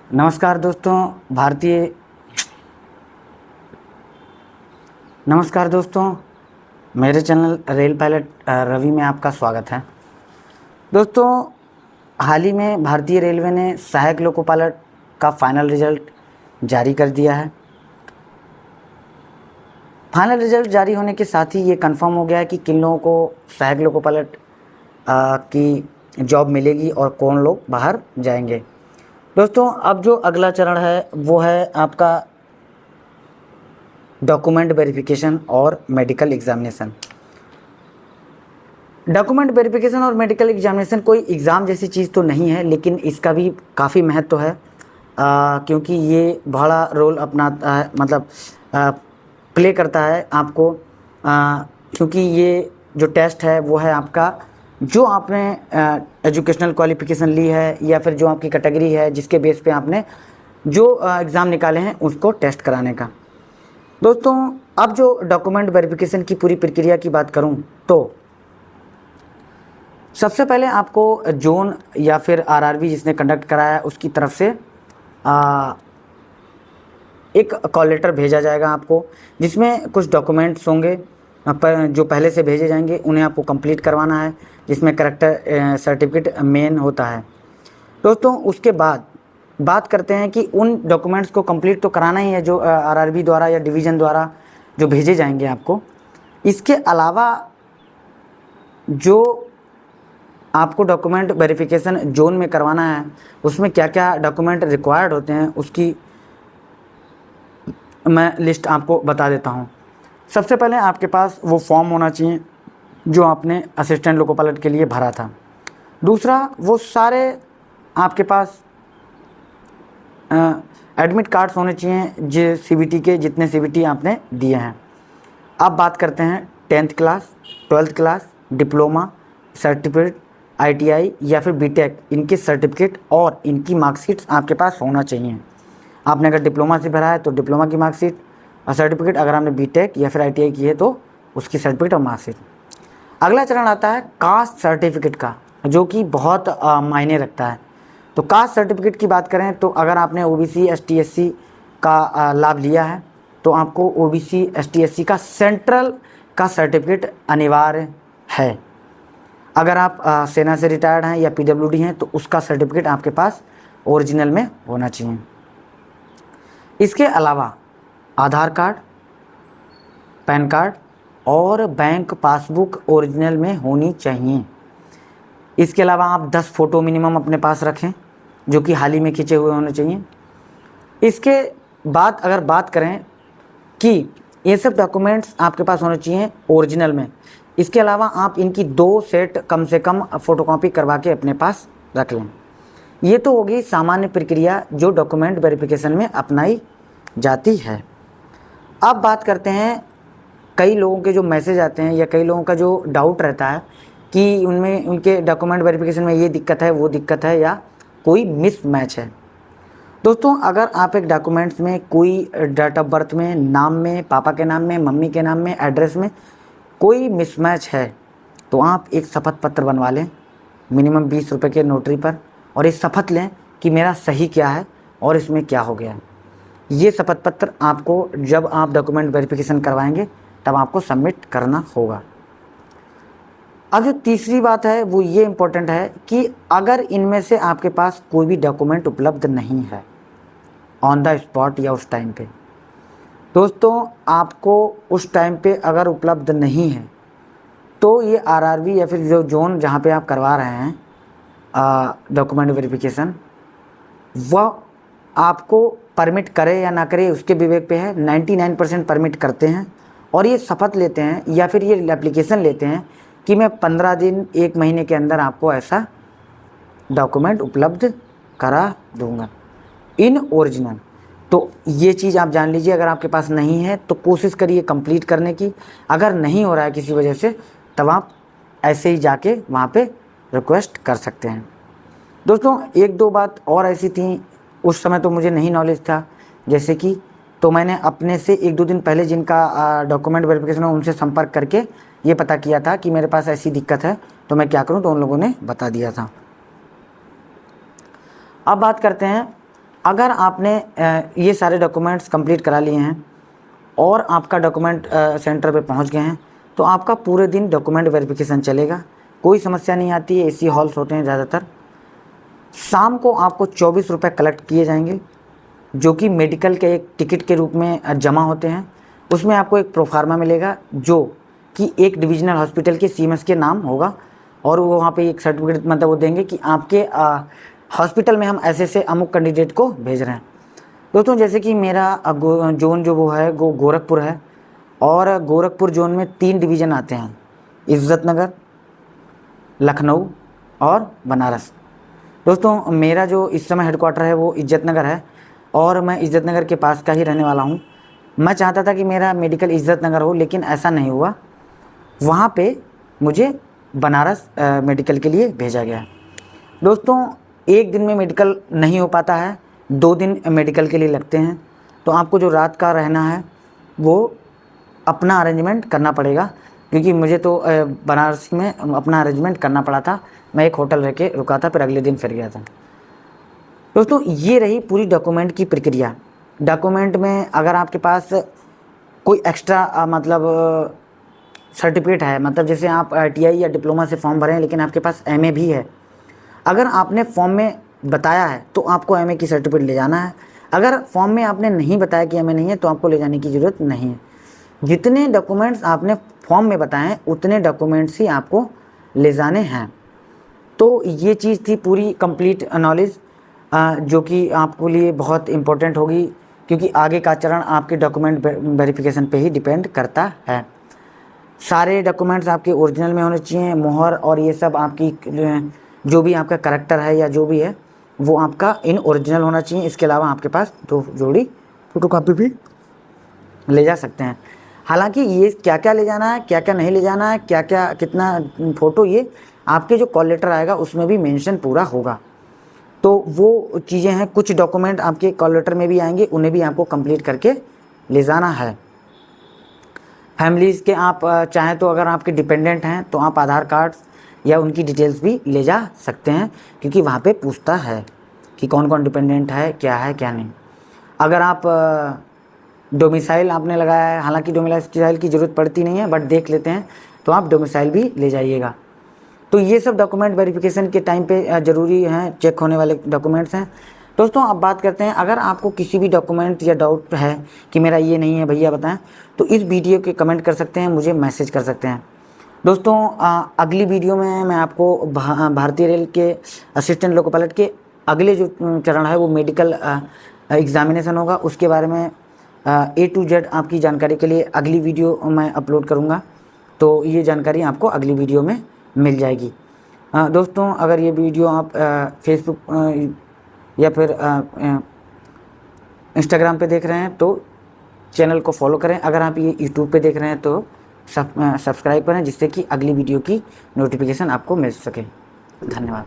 नमस्कार दोस्तों भारतीय नमस्कार दोस्तों मेरे चैनल रेल पायलट रवि में आपका स्वागत है। दोस्तों हाल ही में भारतीय रेलवे ने सहायक लोको पायलट का फाइनल रिजल्ट जारी कर दिया है। फाइनल रिजल्ट जारी होने के साथ ही ये कंफर्म हो गया है कि किन लोगों को सहायक लोको पायलट की जॉब मिलेगी और कौन लोग बाहर जाएंगे। दोस्तों अब जो अगला चरण है वो है आपका डॉक्यूमेंट वेरिफिकेशन और मेडिकल एग्जामिनेशन। डॉक्यूमेंट वेरिफिकेशन और मेडिकल एग्जामिनेशन कोई एग्ज़ाम जैसी चीज़ तो नहीं है, लेकिन इसका भी काफ़ी महत्व है क्योंकि ये बड़ा रोल अपनाता है, मतलब प्ले करता है आपको, क्योंकि ये जो टेस्ट है वो है आपका जो आपने एजुकेशनल क्वालिफ़िकेशन ली है या फिर जो आपकी कैटेगरी है जिसके बेस पे आपने जो एग्ज़ाम निकाले हैं उसको टेस्ट कराने का। दोस्तों अब जो डॉक्यूमेंट वेरिफिकेशन की पूरी प्रक्रिया की बात करूं तो सबसे पहले आपको जोन या फिर आरआरबी जिसने कंडक्ट कराया उसकी तरफ से एक कॉल लेटर भेजा जाएगा आपको, जिसमें कुछ डॉक्यूमेंट्स होंगे पर जो पहले से भेजे जाएंगे उन्हें आपको कंप्लीट करवाना है, जिसमें करेक्टर सर्टिफिकेट मेन होता है। दोस्तों उसके बाद बात करते हैं कि उन डॉक्यूमेंट्स को कंप्लीट तो कराना ही है जो आरआरबी द्वारा या डिवीज़न द्वारा जो भेजे जाएंगे आपको। इसके अलावा जो आपको डॉक्यूमेंट वेरिफिकेशन जोन में करवाना है उसमें क्या क्या डॉक्यूमेंट रिक्वायर्ड होते हैं उसकी मैं लिस्ट आपको बता देता हूँ। सबसे पहले आपके पास वो फॉर्म होना चाहिए जो आपने असिस्टेंट लोको पायलट के लिए भरा था। दूसरा वो सारे आपके पास एडमिट कार्ड्स होने चाहिए जो सीबीटी के जितने सीबीटी आपने दिए हैं। अब बात करते हैं 10th class, 12th class, diploma certificate, ITI या फिर बीटेक, इनके सर्टिफिकेट और इनकी मार्कशीट्स आपके पास होना चाहिए। आपने अगर डिप्लोमा से भरा है तो डिप्लोमा की मार्कशीट और सर्टिफिकेट, अगर आपने बीटेक या फिर आईटीआई की है तो उसकी सर्टिफिकेट और मार्कशीट। अगला चरण आता है कास्ट सर्टिफिकेट का, जो कि बहुत मायने रखता है। तो कास्ट सर्टिफिकेट की बात करें तो अगर आपने ओबीसी एसटी एससी का लाभ लिया है तो आपको ओबीसी एसटी एससी का सेंट्रल का सर्टिफिकेट अनिवार्य है। अगर आप सेना से रिटायर्ड हैं या पीडब्ल्यूडी हैं तो उसका सर्टिफिकेट आपके पास ओरिजिनल में होना चाहिए। इसके अलावा आधार कार्ड, पैन कार्ड और बैंक पासबुक ओरिजिनल में होनी चाहिए। इसके अलावा आप 10 फ़ोटो मिनिमम अपने पास रखें जो कि हाल ही में खींचे हुए होने चाहिए। इसके बाद अगर बात करें कि ये सब डॉक्यूमेंट्स आपके पास होने चाहिए ओरिजिनल में, इसके अलावा आप इनकी 2 सेट कम से कम फ़ोटोकॉपी करवा के अपने पास रख लें। ये तो होगी सामान्य प्रक्रिया जो डॉक्यूमेंट वेरिफिकेशन में अपनाई जाती है। अब बात करते हैं कई लोगों के जो मैसेज आते हैं या कई लोगों का जो डाउट रहता है कि उनमें उनके डॉक्यूमेंट वेरिफिकेशन में ये दिक्कत है वो दिक्कत है या कोई मिसमैच है। दोस्तों अगर आप एक डॉक्यूमेंट्स में कोई डेट ऑफ बर्थ में, नाम में, पापा के नाम में, मम्मी के नाम में, एड्रेस में कोई मिसमैच है तो आप एक शपथ पत्र बनवा लें मिनिमम 20 रुपये के नोटरी पर, और ये शपथ लें कि मेरा सही क्या है और इसमें क्या हो गया है। ये शपथ पत्र आपको जब आप डॉक्यूमेंट वेरिफिकेशन करवाएंगे तब आपको सबमिट करना होगा। अब जो तीसरी बात है वो ये इम्पोर्टेंट है कि अगर इनमें से आपके पास कोई भी डॉक्यूमेंट उपलब्ध नहीं है ऑन द स्पॉट या उस टाइम पे, दोस्तों आपको उस टाइम पे अगर उपलब्ध नहीं है तो ये आरआरबी या फिर जो जोन जहाँ पे आप करवा रहे हैं डॉक्यूमेंट वेरिफिकेशन, वह आपको परमिट करे या ना करे उसके विवेक पे है। 99% परमिट करते हैं और ये शपथ लेते हैं या फिर ये एप्लीकेशन लेते हैं कि मैं 15 दिन 1 महीने के अंदर आपको ऐसा डॉक्यूमेंट उपलब्ध करा दूंगा इन ओरिजिनल। तो ये चीज़ आप जान लीजिए, अगर आपके पास नहीं है तो कोशिश करिए कंप्लीट करने की। अगर नहीं हो रहा है किसी वजह से तब आप ऐसे ही जाके वहाँ पे रिक्वेस्ट कर सकते हैं। दोस्तों 1-2 बात और ऐसी थी, उस समय तो मुझे नहीं नॉलेज था, जैसे कि तो मैंने अपने से 1-2 दिन पहले जिनका डॉक्यूमेंट वेरिफिकेशन है उनसे संपर्क करके ये पता किया था कि मेरे पास ऐसी दिक्कत है तो मैं क्या करूं, तो उन लोगों ने बता दिया था। अब बात करते हैं अगर आपने ये सारे डॉक्यूमेंट्स कंप्लीट करा लिए हैं और आपका डॉक्यूमेंट सेंटर पे पहुंच गए हैं तो आपका पूरे दिन डॉक्यूमेंट वेरिफिकेशन चलेगा, कोई समस्या नहीं आती है। एसी हॉल्स होते हैं ज़्यादातर। शाम को आपको 24 रुपये कलेक्ट किए जाएंगे जो कि मेडिकल के एक टिकट के रूप में जमा होते हैं। उसमें आपको एक प्रोफार्मा मिलेगा जो कि एक डिविजनल हॉस्पिटल के सीएमएस के नाम होगा और वो वहाँ पे एक सर्टिफिकेट मतलब वो देंगे कि आपके हॉस्पिटल में हम ऐसे से अमुक कैंडिडेट को भेज रहे हैं। दोस्तों जैसे कि मेरा जोन जो वो है वो गोरखपुर है और गोरखपुर जोन में 3 डिवीज़न आते हैं, इज़्ज़तनगर, लखनऊ और बनारस। दोस्तों मेरा जो इस समय हेडक्वार्टर है वो इज़्ज़तनगर है और मैं इज़्ज़तनगर के पास का ही रहने वाला हूँ। मैं चाहता था कि मेरा मेडिकल इज़्ज़तनगर हो लेकिन ऐसा नहीं हुआ, वहाँ पे मुझे बनारस मेडिकल के लिए भेजा गया। दोस्तों एक दिन में मेडिकल नहीं हो पाता है, 2 दिन मेडिकल के लिए लगते हैं। तो आपको जो रात का रहना है वो अपना अरेंजमेंट करना पड़ेगा क्योंकि मुझे तो बनारस में अपना अरेंजमेंट करना पड़ा था। मैं एक होटल रह के रुका था, फिर अगले दिन फिर गया था। दोस्तों ये रही पूरी डॉक्यूमेंट की प्रक्रिया। डॉक्यूमेंट में अगर आपके पास कोई एक्स्ट्रा मतलब सर्टिफिकेट है, मतलब जैसे आप ITI या डिप्लोमा से फॉर्म भरें लेकिन आपके पास MA भी है, अगर आपने फॉर्म में बताया है तो आपको MA की सर्टिफिकेट ले जाना है। अगर फॉर्म में आपने नहीं बताया कि MA नहीं है तो आपको ले जाने की ज़रूरत नहीं है। जितने डॉक्यूमेंट्स आपने फॉर्म में बताए हैं उतने डॉक्यूमेंट्स ही आपको ले जाने हैं। तो ये चीज़ थी पूरी कंप्लीट नॉलेज जो कि आपको लिए बहुत इम्पोर्टेंट होगी क्योंकि आगे का चरण आपके डॉक्यूमेंट वेरिफिकेशन पे ही डिपेंड करता है। सारे डॉक्यूमेंट्स आपके ओरिजिनल में होने चाहिए, मोहर और ये सब आपकी जो भी आपका करैक्टर है या जो भी है वो आपका इन ओरिजिनल होना चाहिए। इसके अलावा आपके पास 2 जोड़ी फोटोकॉपी भी ले जा सकते हैं। हालांकि ये क्या क्या ले जाना है, क्या क्या नहीं ले जाना है, क्या क्या कितना फ़ोटो, ये आपके जो कॉल लेटर आएगा उसमें भी मेंशन पूरा होगा। तो वो चीज़ें हैं, कुछ डॉक्यूमेंट आपके कॉल लेटर में भी आएंगे, उन्हें भी आपको कंप्लीट करके ले जाना है। फैमिलीज़ के आप चाहें तो अगर आपके डिपेंडेंट हैं तो आप आधार कार्ड या उनकी डिटेल्स भी ले जा सकते हैं क्योंकि वहाँ पे पूछता है कि कौन कौन डिपेंडेंट है क्या नहीं। अगर आप डोमिसाइल आपने लगाया है, हालांकि डोमिसाइल की ज़रूरत पड़ती नहीं है बट देख लेते हैं, तो आप डोमिसाइल भी ले जाइएगा। तो ये सब डॉक्यूमेंट वेरिफिकेशन के टाइम पे ज़रूरी हैं, चेक होने वाले डॉक्यूमेंट्स हैं। दोस्तों अब बात करते हैं, अगर आपको किसी भी डॉक्यूमेंट या डाउट है कि मेरा ये नहीं है भैया बताएं, तो इस वीडियो के कमेंट कर सकते हैं, मुझे मैसेज कर सकते हैं। दोस्तों अगली वीडियो में मैं आपको भारतीय रेल के असिस्टेंट लोको पायलट के अगले जो चरण है वो मेडिकल एग्जामिनेशन होगा, उसके बारे में A to Z आपकी जानकारी के लिए अगली वीडियो मैं अपलोड करूँगा। तो ये जानकारी आपको अगली वीडियो में मिल जाएगी। दोस्तों अगर ये वीडियो आप फेसबुक या फिर इंस्टाग्राम पे देख रहे हैं तो चैनल को फॉलो करें। अगर आप ये यूट्यूब पे देख रहे हैं तो सब्सक्राइब करें जिससे कि अगली वीडियो की नोटिफिकेशन आपको मिल सके। धन्यवाद।